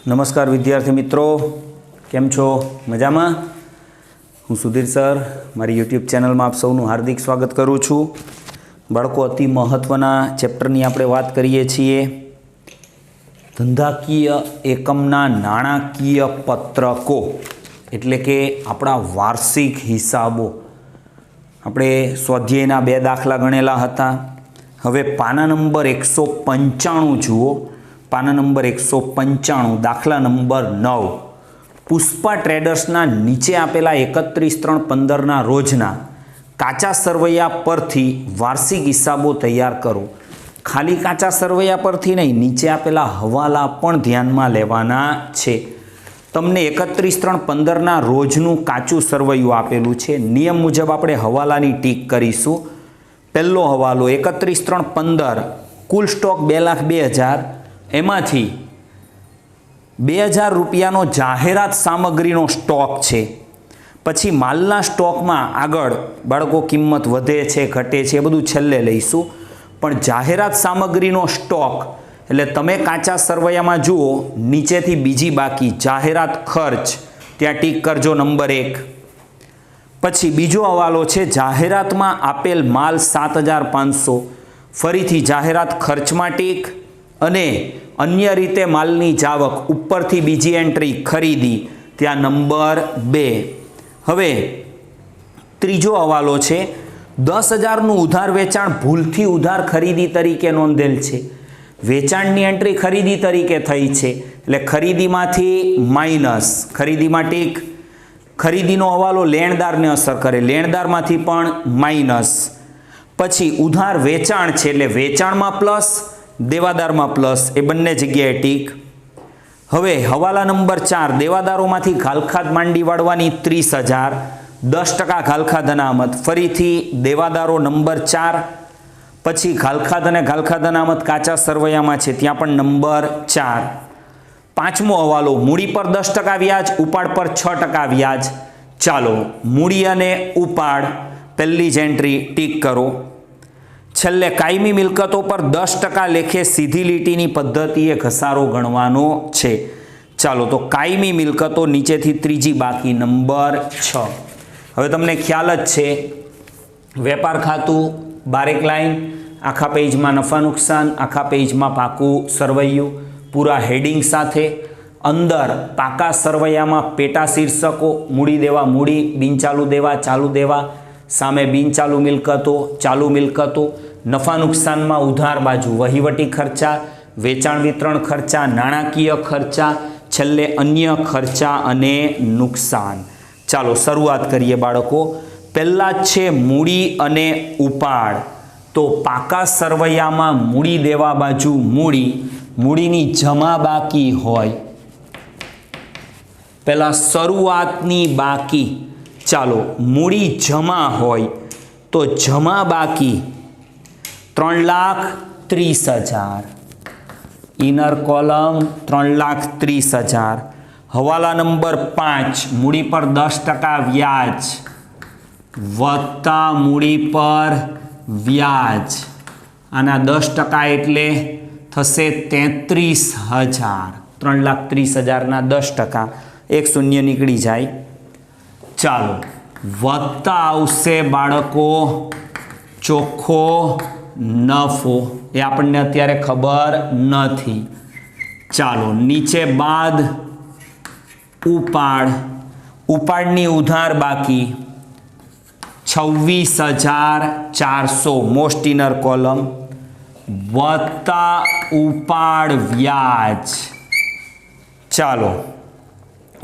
નમસ્કાર વિદ્યાર્થી મિત્રો, કેમ છો? મજામાં? હું સુધીર સર મારી યુટ્યુબ ચેનલમાં આપ સૌનું હાર્દિક સ્વાગત કરું છું. બાળકો, અતિ મહત્ત્વના ચેપ્ટરની આપણે વાત કરીએ છીએ. ધંધાકીય એકમના નાણાકીય પત્રકો એટલે કે આપણા વાર્ષિક હિસાબો. આપણે સ્વાધ્યાયના 2 દાખલા ગણેલા હતા. હવે પાના નંબર 195 જુઓ. પાના નંબર 195, દાખલા નંબર 9. પુષ્પા ટ્રેડર્સના નીચે આપેલા 31/3/15ના રોજના કાચા સરવૈયા પરથી વાર્ષિક હિસાબો તૈયાર કરો. ખાલી કાચા સરવૈયા પરથી નહીં, નીચે આપેલા હવાલા પણ ધ્યાનમાં લેવાના છે. તમને 31/3/15ના રોજનું કાચું સરવૈયું આપેલું છે. નિયમ મુજબ આપણે હવાલાની ટીક કરીશું. પહેલો હવાલો 31/3/15, કુલ સ્ટોક 2,02,000, એમાંથી 2,000 રૂપિયાનો જાહેરાત સામગ્રીનો સ્ટોક છે. પછી માલના સ્ટોકમાં આગળ બાળકો કિંમત વધે છે ઘટે છે એ બધું છેલ્લે લઈશું, પણ જાહેરાત સામગ્રીનો સ્ટોક એટલે તમે કાચા સરવૈયામાં જુઓ નીચેથી બીજી બાકી જાહેરાત ખર્ચ, ત્યાં ટીક કરજો નંબર 1. પછી બીજો હવાલો છે જાહેરાતમાં આપેલ માલ 7,500, ફરીથી જાહેરાત ખર્ચમાં ટીક, અને અન્ય રીતે માલની જાવક ઉપરથી બીજી એન્ટ્રી ખરીદી, ત્યાં નંબર 2. હવે ત્રીજો હવાલો છે 10,000નું ઉધાર વેચાણ ભૂલથી ઉધાર ખરીદી તરીકે નોંધેલ છે. વેચાણની એન્ટ્રી ખરીદી તરીકે થઈ છે એટલે ખરીદીમાંથી માઇનસ, ખરીદીમાં ટીક. ખરીદીનો હવાલો લેણદારને અસર કરે, લેણદારમાંથી પણ માઇનસ. પછી ઉધાર વેચાણ છે એટલે વેચાણમાં પ્લસ, દેવાદારમાં પ્લસ, એ બંને જગ્યાએ ટીક. હવે હવાલા નંબર 4, દેવાદારોમાંથી ઘાલખાદ માંડી વાળવાની 30,000, 10% ઘાલખાદ અનામત, ફરીથી દેવાદારો નંબર 4. પછી ઘાલખાદ અને ઘાલખાદ અનામત કાચા સરવૈયામાં છે, ત્યાં પણ નંબર 4. પાંચમો હવાલો મૂડી પર 10% વ્યાજ, ઉપાડ પર 6% વ્યાજ. ચાલો મૂડી અને ઉપાડ પહેલી જ એન્ટ્રી ટીક કરો. છેલ્લે કાયમી મિલકતો પર 10% લેખે સીધી લીટીની પદ્ધતિએ ઘસારો ગણવાનો છે. ચાલો તો કાયમી મિલકતો નીચેથી ત્રીજી બાકી નંબર 6. હવે તમને ખ્યાલ જ છે, વેપાર ખાતું, બારેક લાઈન, આખા પેજમાં નફા નુકસાન, આખા પેજમાં પાકું સરવૈયું, પૂરા હેડિંગ સાથે. અંદર પાકા સરવૈયામાં પેટા શીર્ષકો, મૂડી દેવા મૂડી, બિનચાલુ દેવા ચાલુ દેવા, સામે બિનચાલુ મિલકતો, ચાલુ મિલકતો. નફા નુકસાનમાં ઉધાર બાજુ વહીવટી ખર્ચા, વેચાણ વિતરણ ખર્ચા, નાણાકીય ખર્ચા, છેલ્લે અન્ય ખર્ચા અને નુકસાન. ચાલો શરૂઆત કરીએ બાળકો. પહેલા છે મૂડી અને ઉપાડ. તો પાકા સરવૈયામાં મૂડી દેવા બાજુ મૂડી, મૂડીની જમા બાકી હોય. પહેલા શરૂઆતની બાકી. ચાલો મૂડી જમા હોય તો જમા બાકી 3,30,000, ઇનર કોલમ 3,30,000. હવાલા નંબર 5, મૂડી પર 10% વ્યાજ વત્તા મૂડી પર વ્યાજ, આના 10% એટલે થશે 33,000. 3,30,000ના 10%, એક શૂન્ય નીકળી જાય. ચાલો વત્તા આવશે બાળકો ચોખ્ખો નફો, એ આપણને અત્યારે ખબર નથી. ચાલો નીચે બાદ ઉપાડ, ઉપાડની ઉધાર બાકી 26,400, મોસ્ટ ઇનર કોલમ, વત્તા ઉપાડ વ્યાજ. ચાલો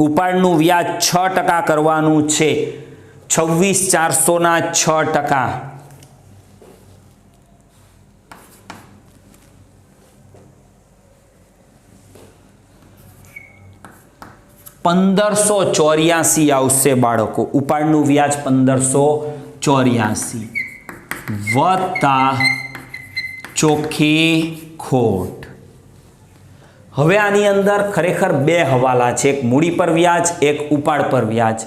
ઉપાડનું વ્યાજ 6% કરવાનું છે. 26,400ના 6%, 1,584 આવશે બાળકો. ઉપાડનું વ્યાજ 1,584 વત્તા ચોખ્ખી ખોટ. હવે આની અંદર ખરેખર 2 હવાલા છે, એક મૂડી પર વ્યાજ, એક ઉપાડ પર વ્યાજ.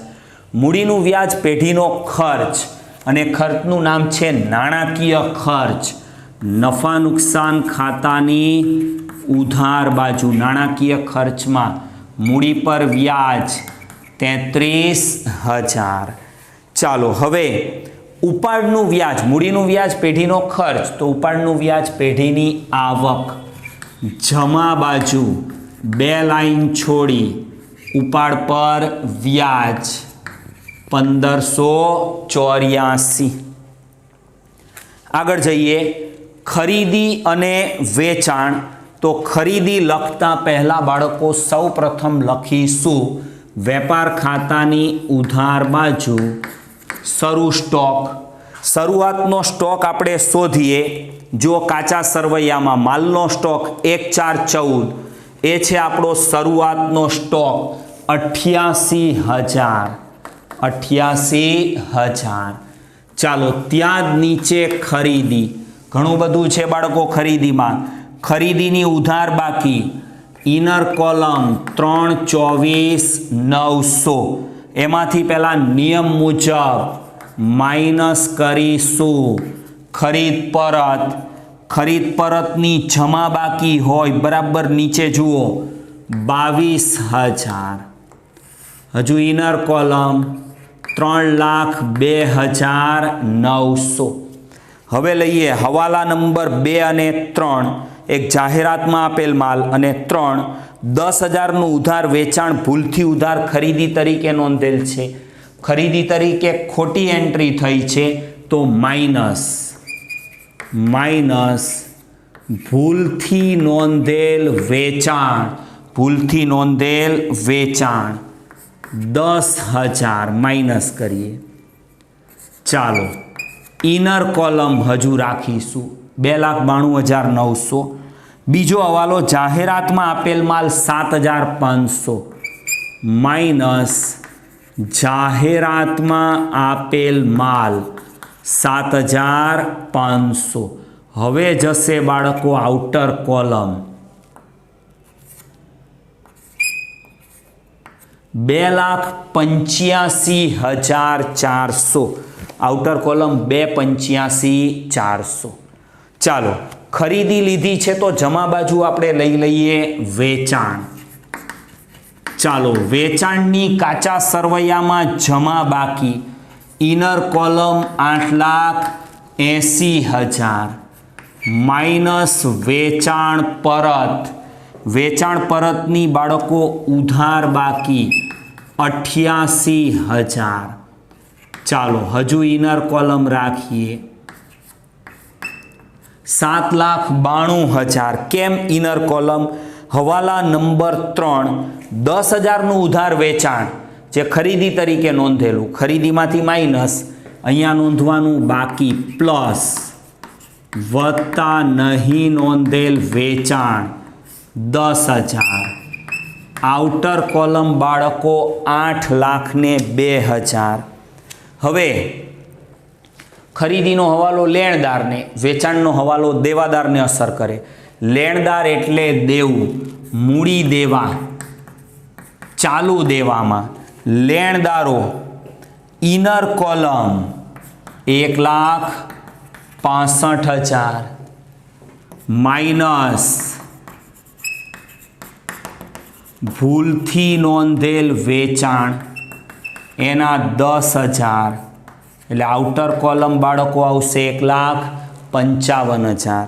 મૂડીનું વ્યાજ પેઢીનો ખર્ચ અને ખર્ચનું નામ છે નાણાકીય ખર્ચ. નફા નુકસાન ખાતાની ઉધાર બાજુ નાણાકીય ખર્ચમાં મૂડી પર વ્યાજ 33,000. ચાલો હવે ઉપાડનું વ્યાજ, મૂડીનું વ્યાજ પેઢીનો ખર્ચ, તો ઉપાડનું વ્યાજ પેઢીની આવક. જમા બાજુ 2 લાઈન છોડી ઉપાડ પર વ્યાજ 1584. આગળ જઈએ ખરીદી અને વેચાણ. તો ખરીદી લખતા પહેલા બાળકો સૌ પ્રથમ લખીશું વેપાર ખાતાની ઉધાર બાજુ શરૂ સ્ટોક. શરૂઆતનો સ્ટોક આપણે શોધીએ. જો કાચા સરવૈયામાં માલનો સ્ટોક 1414 એ છે આપણો શરૂઆતનો સ્ટોક 88,000. 88,000. ચાલો ત્યાં જ નીચે ખરીદી. ઘણું બધું છે બાળકો ખરીદીમાં. ખરીદીની ઉધાર બાકી ઇનર કોલમ 324,900. એમાંથી પહેલા નિયમ મુજબ માઇનસ કરીશું ખરીદ પરત. ખરીદ પરતની જમા બાકી હોય બરાબર નીચે જુઓ 22,000. હજુ ઇનર કોલમ 3,02,900. હવે લઈએ હવાલા નંબર 2 અને 3. એક જાહેરાતમાં આપેલ માલ અને 3 10,000નું ઉધાર વેચાણ ભૂલથી ઉધાર ખરીદી તરીકે નોંધેલ છે. ખરીદી તરીકે ખોટી એન્ટ્રી થઈ છે તો માઇનસ ભૂલથી નોંધેલ વેચાણ. ભૂલથી નોંધેલ વેચાણ 10,000 માઇનસ કરીએ. ચાલો ઇનર કોલમ હજુ રાખીશું 2,92,900. બીજો હવાલો જાહેરાતમાં આપેલ માલ 7,500 માઇનસ જાહેરાતમાં આપેલ માલ 7,500. હવે જશે બાળકો આઉટર કોલમ 2,85,400. Outer column 2,85,400. ચાલો ખરીદી લીધી છે તો જમા બાજુ આપણે લઈ લઈએ વેચાણ. ચાલો વેચાણની કાચા સરવૈયામાં જમા બાકી ઇનર કોલમ 8,80,000 માઇનસ વેચાણ પરત. વેચાણ પરતની બાળકો ઉધાર બાકી 88,000. ચાલો હજુ ઇનર કોલમ રાખીએ 7,92,000. કેમ ઇનર કોલમ? હવાલા નંબર 3 10,000નું ઉધાર વેચાણ જે ખરીદી તરીકે નોંધેલું, ખરીદીમાંથી માઇનસ અહીંયા નોંધવાનું બાકી પ્લસ વત્તા નહીં નોંધેલ વેચાણ 10,000. આઉટર કોલમ બાળકો 8,02,000. હવે ખરીદીનો હવાલો લેણદારને, વેચાણનો હવાલો દેવાદારને અસર કરે. લેણદાર એટલે દેવું, મૂડી દેવા, ચાલુ દેવામાં. લેણદારો ઇનર કોલમ 1,65,000 માઇનસ ભૂલથી નોંધેલ વેચાણ એના 10,000. એટલે આઉટર કોલમ બાળકો આવશે 1,55,000.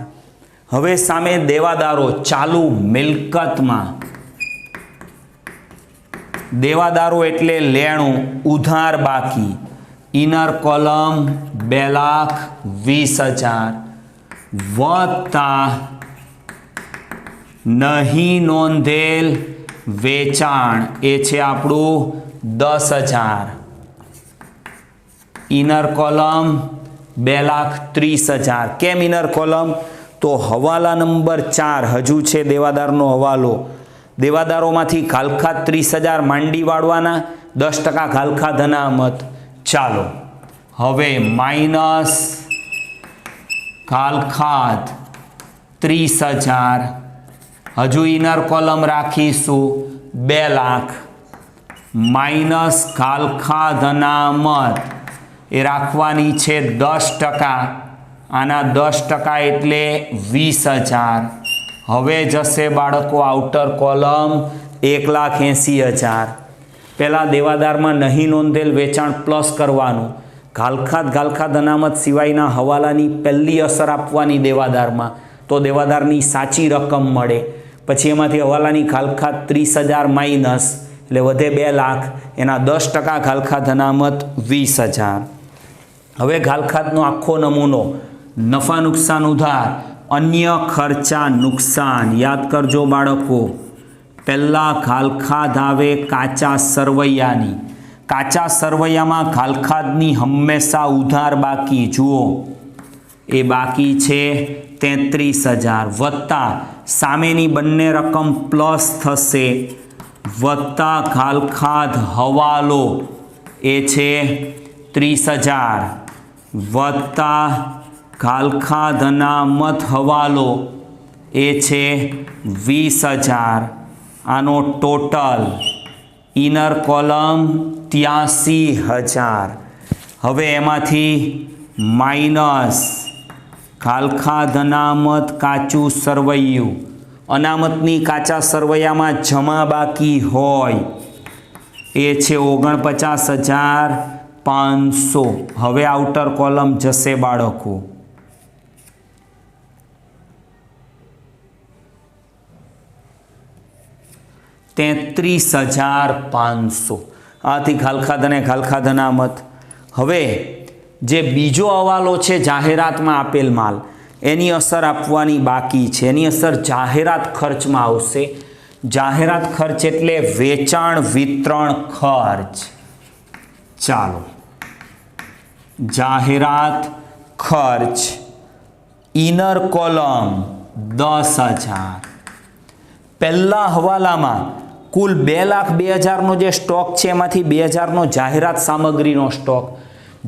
હવે સામે દેવાદારો ચાલુ મિલકતમાં. દેવાદારો એટલે લેણું, ઉધાર બાકી ઇનર કોલમ 2,20,000 વત્તા નહીં નોંધેલ વેચાણ એ છે આપણું 10,000. Inner column 2,30,000. કેમ ઇનર કોલમ? તો હવાલા નંબર 4 હજુ છે દેવાદારનો હવાલો. દેવાદારોમાંથી ઘાલખાત 30,000 માંડી વાળવાના, 10% ઘાલખાત અનામત. ચાલો હવે માઇનસ ઘાલખાત 30,000. હજુ ઇનર કોલમ રાખીશું 2,00,000 માઇનસ ઘાલખાત અનામત એ રાખવાની છે 10%. આના 10% એટલે 20,000. હવે જશે બાળકો આઉટર કોલમ 1,80,000. પહેલાં દેવાદારમાં નહીં નોંધેલ વેચાણ પ્લસ કરવાનું. ગાલખાત અનામત સિવાયના હવાલાની પહેલી અસર આપવાની દેવાદારમાં, તો દેવાદારની સાચી રકમ મળે. પછી એમાંથી હવાલાની ગાલખાત 30,000 માઇનસ એટલે વધે 2 લાખ. એના 10% ગાલખાત અનામત 20,000. હવે ગાલખાતનો આખો નમૂનો નફા નુકસાન ઉધાર અન્ય ખર્ચા નુકસાન. યાદ કરજો બાળકો, પહેલાં ગાલખાત આવે કાચા સરવૈયાની. કાચા સરવૈયામાં ગાલખાતની હંમેશા ઉધાર બાકી. જુઓ એ બાકી છે 33,000 વત્તા સામેની બંને રકમ પ્લસ થશે વત્તા ગાલખાત હવાલો એ છે 30,000 વત્તા ગાલખાત અનામત હવાલો એ છે 20,000. આનો ટોટલ ઇનર કોલમ 83,000. હવે એમાંથી માઇનસ ગાલખાત અનામત કાચું સરવૈયું. અનામતની કાચા સરવૈયામાં જમા બાકી હોય એ છે 49,500. હવે આઉટર કોલમ જશે બાળકો 33,500. આથી ગાલખાત અને ગાલખાત અનામત. હવે જે બીજો હવાલો છે જાહેરાતમાં આપેલ માલ, એની અસર આપવાની બાકી છે. એની અસર જાહેરાત ખર્ચમાં આવશે. જાહેરાત ખર્ચ એટલે વેચાણ વિતરણ ખર્ચ. ચાલો, જાહેરાત ખર્ચ ઇનર કોલમ 10,000. પહેલા હવાલામાં કુલ 2,02,000નો જે સ્ટોક છે એમાંથી 2,000નો જાહેરાત સામગ્રીનો સ્ટોક.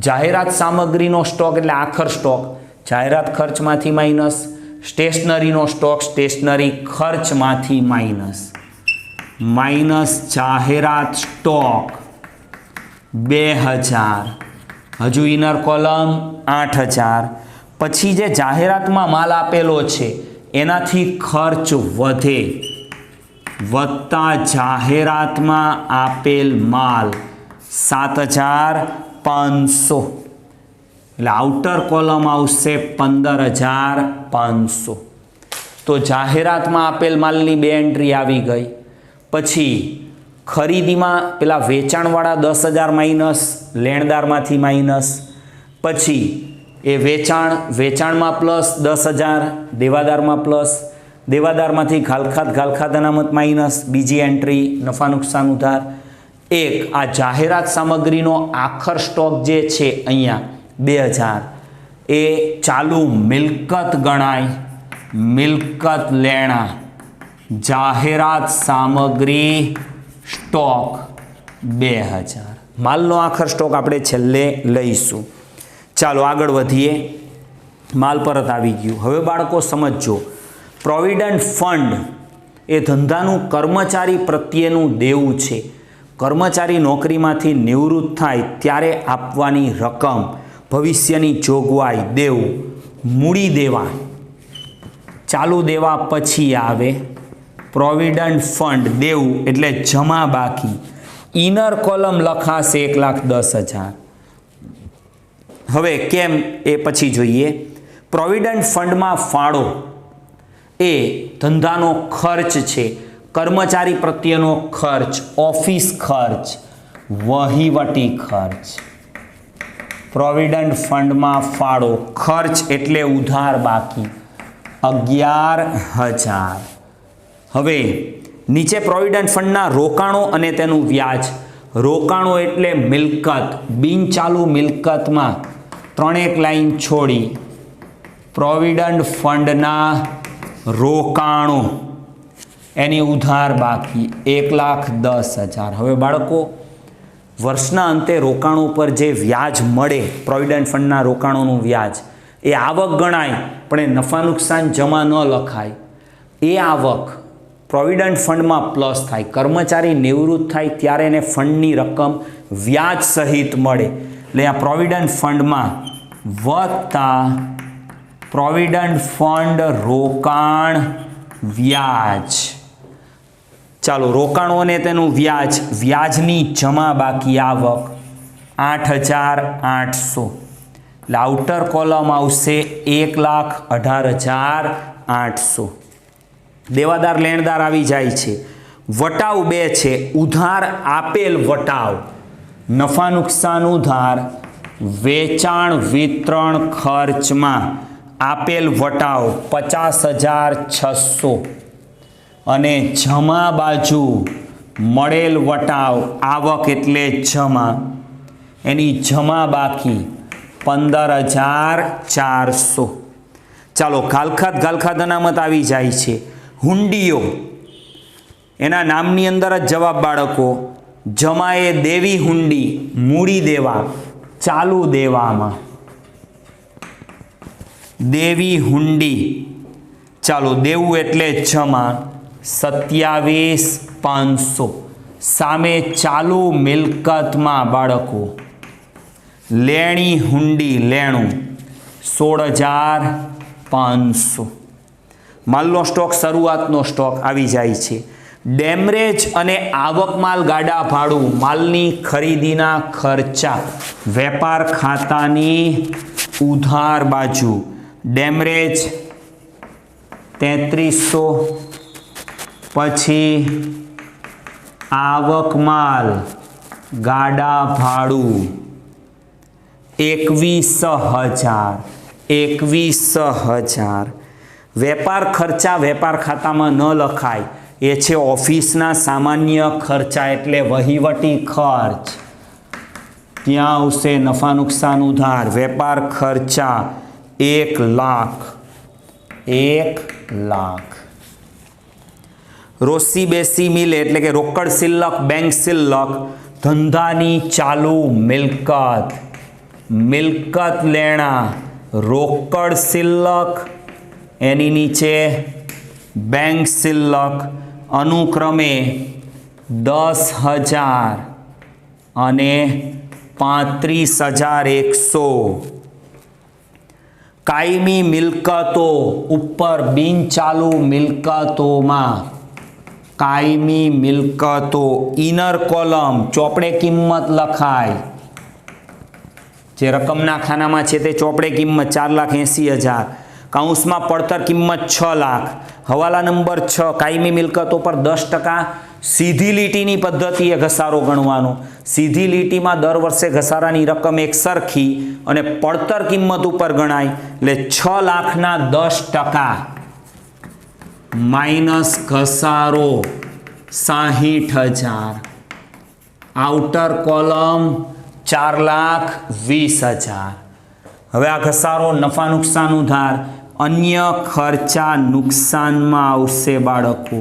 જાહેરાત સામગ્રીનો સ્ટોક એટલે આખર સ્ટોક. જાહેરાત ખર્ચમાંથી માઇનસ. સ્ટેશનરીનો સ્ટોક સ્ટેશનરી ખર્ચમાંથી માઇનસ જાહેરાત સ્ટોક 2,000. હજુ ઇનર કોલમ 8,000. પછી જે જાહેરાતમાં માલ આપેલો છે એનાથી ખર્ચ વધે વત્તા જાહેરાતમાં આપેલ માલ 7,500. એટલે આઉટર કોલમ આવશે 15,500. તો જાહેરાતમાં આપેલ માલની 2 એન્ટ્રી આવી ગઈ. પછી ખરીદીમાં પેલા વેચાણવાળા 10,000 માઇનસ, લેણદારમાંથી માઇનસ. પછી એ વેચાણમાં પ્લસ 10,000, દેવાદારમાં પ્લસ. દેવાદારમાંથી ગાલખાત અનામત માઇનસ. બીજી એન્ટ્રી નફા નુકસાન ઉધાર. એક આ જાહેરાત સામગ્રીનો આખર સ્ટોક જે છે અહીંયા 2,000 એ ચાલુ મિલકત ગણાય. મિલકત લેણા જાહેરાત સામગ્રી સ્ટોક 2,000. માલનો આખર સ્ટોક આપણે છેલ્લે લઈશું. ચાલો આગળ વધીએ. માલ પરત આવી ગયું. હવે બાળકો સમજજો, પ્રોવિડન્ટ ફંડ એ ધંધાનું કર્મચારી પ્રત્યેનું દેવું છે. કર્મચારી નોકરીમાંથી નિવૃત્ત થાય ત્યારે આપવાની રકમ, ભવિષ્યની જોગવાઈ, દેવું. મૂડી દેવા, ચાલુ દેવા પછી આવે. પ્રોવિડન્ટ ફંડ દેવું એટલે જમા બાકી. ઇનર કોલમ લખાશે 1,10,000. હવે કેમ એ પછી જોઈએ. પ્રોવિડન્ટ ફંડમાં ફાળો એ ધંધાનો ખર્ચ છે. કર્મચારી પ્રત્યેનો ખર્ચ, ઓફિસ ખર્ચ, વહીવટી ખર્ચ. પ્રોવિડન્ટ ફંડમાં ફાળો ખર્ચ એટલે ઉધાર બાકી 11,000. હવે નીચે પ્રોવિડન્ટ ફંડના રોકાણો અને તેનું વ્યાજ. રોકાણો એટલે મિલકત. બિનચાલુ મિલકતમાં 3 લાઈન છોડી પ્રોવિડન્ટ ફંડના રોકાણો એની ઉધાર બાકી 1,10,000. હવે બાળકો, વર્ષના અંતે રોકાણો પર જે વ્યાજ મળે, પ્રોવિડન્ટ ફંડના રોકાણોનું વ્યાજ, એ આવક ગણાય પણ એ નફા નુકસાન જમા ન લખાય. એ આવક પ્રોવિડન્ટ ફંડમાં પ્લસ થાય. કર્મચારી નિવૃત્ત થાય ત્યારે એને ફંડની રકમ વ્યાજ સહિત મળે. એટલે આ પ્રોવિડન્ટ ફંડમાં વત્તા પ્રોવિડન્ટ ફંડ રોકાણ વ્યાજ. ચાલો, રોકાણો અને તેનું વ્યાજ, વ્યાજની જમા બાકી આવક 8,800. એટલે આઉટર કોલમ આવશે 1,18,800. દેવાદાર લેણદાર આવી જાય છે. વટાવ 2 છે. ઉધાર આપેલ વટાવ, નફા નુકસાન ઉધાર, વેચાણ વિતરણ ખર્ચમાં આપેલ વટાવ 50,600 અને જમા બાજુ મળેલ વટાવ, આવક એટલે જમા, એની જમા બાકી 15,400. ચાલો, ગાલખાત અનામત આવી જાય છે. હુંડીઓ, એના નામની અંદર જ જવાબ બાળકો. જમાએ દેવી હુંડી, મૂડી દેવા, ચાલુ દેવામાં દેવી હુંડી. ચાલો, દેવું એટલે જમા 27,500. સામે ચાલુ મિલકતમાં બાળકો લેણી હુંડી, લેણું 16,500. માલનો સ્ટોક, શરૂઆતનો સ્ટોક આવી જાય છે. ડેમરેજ અને આવક માલ ગાડા ભાડું, માલની ખરીદીના ખર્ચા, વેપાર ખાતાની ઉધાર બાજુ. ડેમરેજ 3300, પછી આવક માલ ગાડા ભાડું 21,000. 21,000. વેપાર ખર્ચા વેપાર ખાતામાં ન લખાય, એ છે ઓફિસના સામાન્ય ખર્ચા એટલે વહીવટી ખર્ચ. ત્યાં આવશે નફા નુકસાન ઉધાર, વેપાર ખર્ચા 1,00,000. 1,00,000. રોસી બેસી મિલે એટલે કે રોકડ શિલ્લક, બેંક શિલ્લક, ધંધાની ચાલુ મિલકત, મિલકત લેણા, રોકડ શિલ્લક, એની નીચે બેંક શિલ્લક, અનુક્રમે 10,000 અને 35,100. કાયમી મિલકતો ઉપર બિનચાલુ મિલકતોમાં કાયમી મિલકતો, ઇનર કોલમ ચોપડે કિંમત લખાય. જે રકમના ખાનામાં છે તે ચોપડે કિંમત 4,80,000. કૌંસમાં પડતર કિંમત 6 લાખ. હવાલા નંબર 6, કાયમી મિલકતો પર 10% સીધી લીટીની પદ્ધતિએ ઘસારો ગણવાનો. સીધી લીટીમાં દર વર્ષે ઘસારાની રકમ એક સરખી અને પડતર કિંમત ઉપર ગણાય. એટલે 6 લાખના 10% માઇનસ ઘસારો 60,000. Outer column 4,20,000. હવે આ ઘસારો નફા નુકસાન ઉધાર, અન્ય ખર્ચા નુકસાનમાં આવશે બાળકો.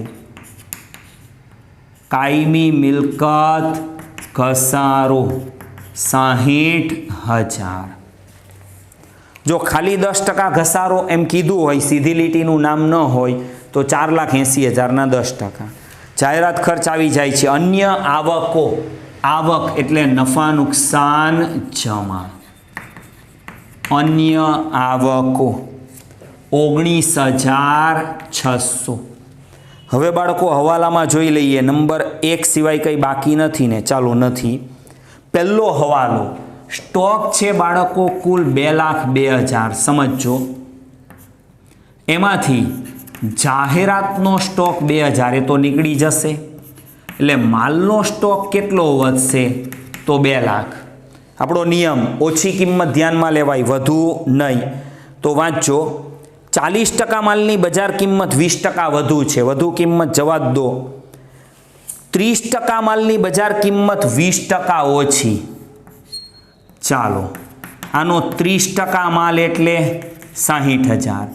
કાયમી મિલકત ઘસારો 60,000. જો ખાલી 10% ઘસારો એમ કીધું હોય, સીધી લીટીનું નામ ન હોય, તો 4,80,000ના 10%. જાહેરાત ખર્ચ આવી જાય છે. અન્ય આવકો, આવક એટલે નફા નુકસાન જમા. અન્ય આવકો 19,600. હવે બાળકો હવાલામાં જોઈ લઈએ. નંબર 1 સિવાય કંઈ બાકી નથી ને? ચાલો, નથી. પહેલો હવાલો સ્ટોક છે બાળકો કુલ 2,02,000. સમજો, એમાંથી જાહેરાતનો સ્ટોક 2,000 એ તો નીકળી જશે. એટલે માલનો સ્ટોક કેટલો વધશે? તો 2 લાખ. આપણો નિયમ ઓછી કિંમત ધ્યાનમાં લેવાય, વધુ નહીં. તો વાંચો, 40% માલની બજાર કિંમત 20% વધુ છે, વધુ કિંમત જવા દો. 30% માલની બજાર કિંમત 20% ઓછી. ચાલો, આનો 30% માલ એટલે 60,000.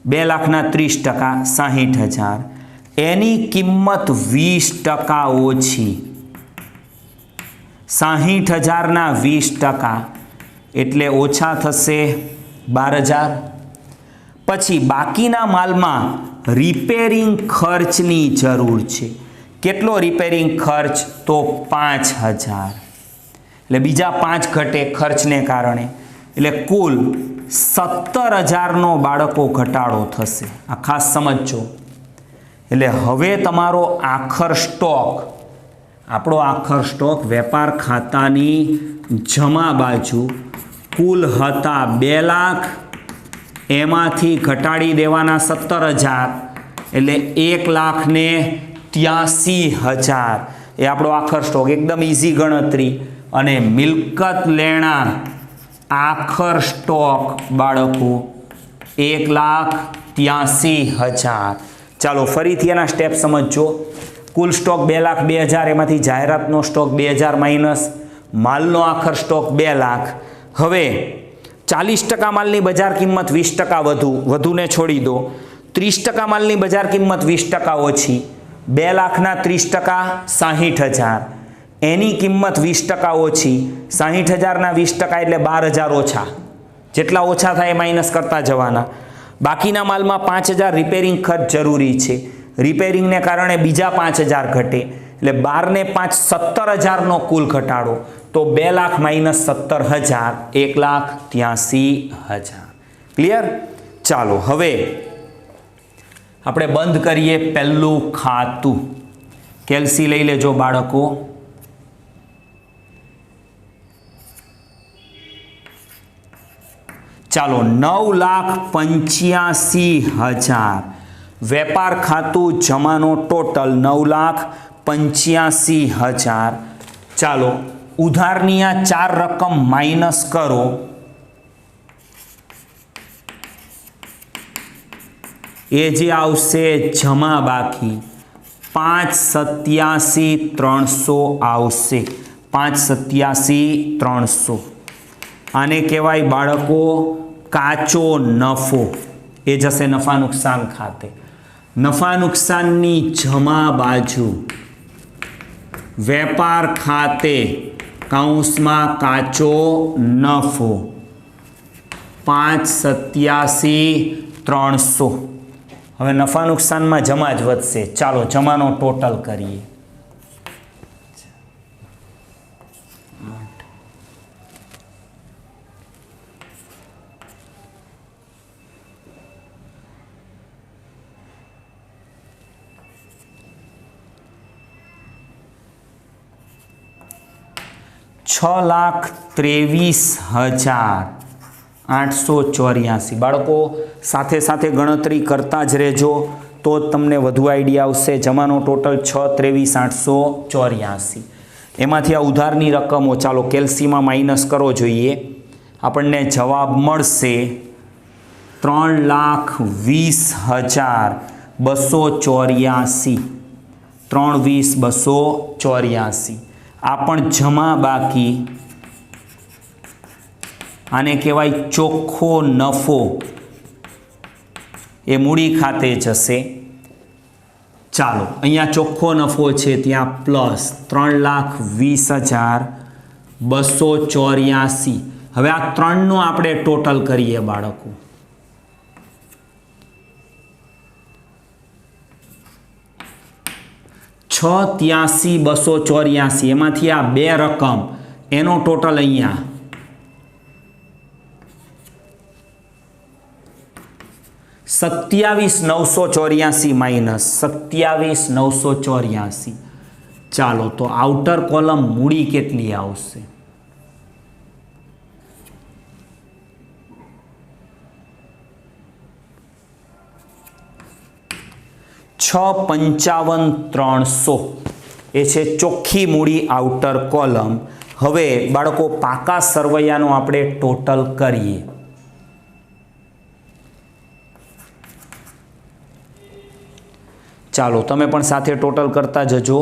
2 લાખના 30% 60,000. એની કિંમત 20% ઓછી. 60,000ના 20% એટલે ઓછા થશે 12,000. પછી બાકીના માલમાં રિપેરિંગ ખર્ચની જરૂર છે. કેટલો રિપેરિંગ ખર્ચ? તો 5,000. એટલે બીજા 5 ઘટે ખર્ચને કારણે. એટલે કુલ 17,000નો બાળકો ઘટાડો થશે. આ ખાસ સમજજો. એટલે હવે તમારો આખર સ્ટોક, આપણો આખર સ્ટોક વેપાર ખાતાની જમા બાજુ કુલ હતા 2 લાખ, એમાંથી ઘટાડી દેવાના 17,000 એટલે 1,83,000 એ આપણો આખર સ્ટોક. એકદમ ઇઝી ગણતરી. અને મિલકત લેણા આખર સ્ટોક બાળકો 1,83,000. ચાલો ફરીથી એના સ્ટેપ સમજજો. કુલ સ્ટોક 2,02,000, એમાંથી જાહેરાતનો સ્ટોક 2,000 માઇનસ, માલનો આખર સ્ટોક 2 લાખ. હવે 40% માલની બજાર કિંમત 20% વધુને છોડી દો. 30% માલની બજાર કિંમત 20% ઓછી, 2 લાખના 30% 60,000. એની કિંમત 20% ઓછી, 60,000ના 20% એટલે 12,000 ઓછા. જેટલા ઓછા થાય એ માઇનસ કરતા જવાના. બાકીના માલમાં 5,000 રિપેરિંગ ખર્ચ જરૂરી છે. રિપેરિંગને કારણે બીજા 5,000 ઘટે એટલે 12 ને 5 17,000નો કુલ ઘટાડો. તો 2 લાખ માઇનસ 17,000 1,83,000. ક્લિયર? ચાલો હવે આપણે બંધ કરીએ પહેલું ખાતું. કેલ્સી લઈ લેજો બાળકો. ચાલો 9,85,000 વેપાર ખાતું જમાનો ટોટલ 9,85,000. ચાલો ઉધારની આ 4 રકમ માઇનસ કરો. એ જે આવશે જમા બાકી 5,87,300 આવશે. 5,87,300 આને કહેવાય બાળકો કાચો નફો. એ જશે નફા નુકસાન ખાતે. નફા નુકસાનની જમા બાજુ વેપાર ખાતે કૌંસમાં કાચો નફો 5,87,300. હવે નફા નુકસાનમાં જમા જ વધશે. ચાલો જમાનો ટોટલ કરીએ. $6,23,884. બાળકો સાથે સાથે ગણતરી કરતા જ રહેજો તો જ તમને વધુ આઈડિયા આવશે. જમાનો ટોટલ 6,23,884. એમાંથી આ ઉધારની રકમો ચાલો કેલ્સીમાં માઇનસ કરો જોઈએ. આપણને જવાબ મળશે 3,20,284. 3,20,284. આ પણ જમા બાકી. આને કહેવાય ચોખ્ખો નફો. એ મૂડી ખાતે જશે. ચાલો અહીંયા ચોખ્ખો નફો છે ત્યાં પ્લસ 3,20,284. હવે આ 3નું આપણે ટોટલ કરીએ બાળકો. 6,83,284. એમાંથી આ 2 રકમ એનો ટોટલ અહીંયા 27,984 માઇનસ 27,984. ચાલો તો આઉટર કોલમ મૂડી કેટલી આવશે? 6,55,300 એ છે ચોખ્ખી મૂડી આઉટર કોલમ. હવે બાળકો પાકા સરવૈયાનો આપણે ટોટલ કરીએ. ચાલો તમે પણ સાથે ટોટલ કરતા જજો.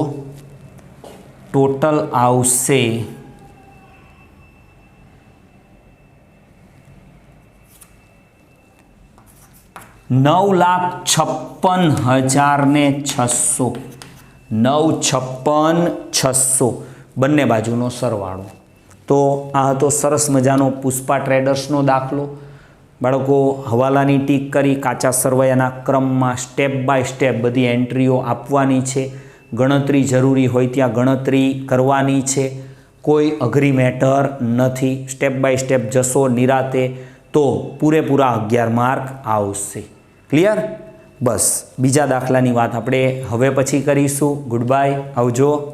ટોટલ આવશે 9,56,600. 9,56,600 બંને બાજુનો સરવાળો. તો આ હતો સરસ મજાનો પુષ્પા ટ્રેડર્સનો દાખલો. બાળકો હવાલાની ટીક કરી કાચા સરવૈયાના ક્રમમાં સ્ટેપ બાય સ્ટેપ બધી એન્ટ્રીઓ આપવાની છે. ગણતરી જરૂરી હોય ત્યાં ગણતરી કરવાની છે. કોઈ અઘરી મેટર નથી. સ્ટેપ બાય સ્ટેપ જશો નિરાતે તો પૂરેપૂરા 11 માર્ક આવશે. ક્લિયર? બસ બીજા દાખલાની વાત આપણે હવે પછી કરીશું. ગુડ બાય, આવજો.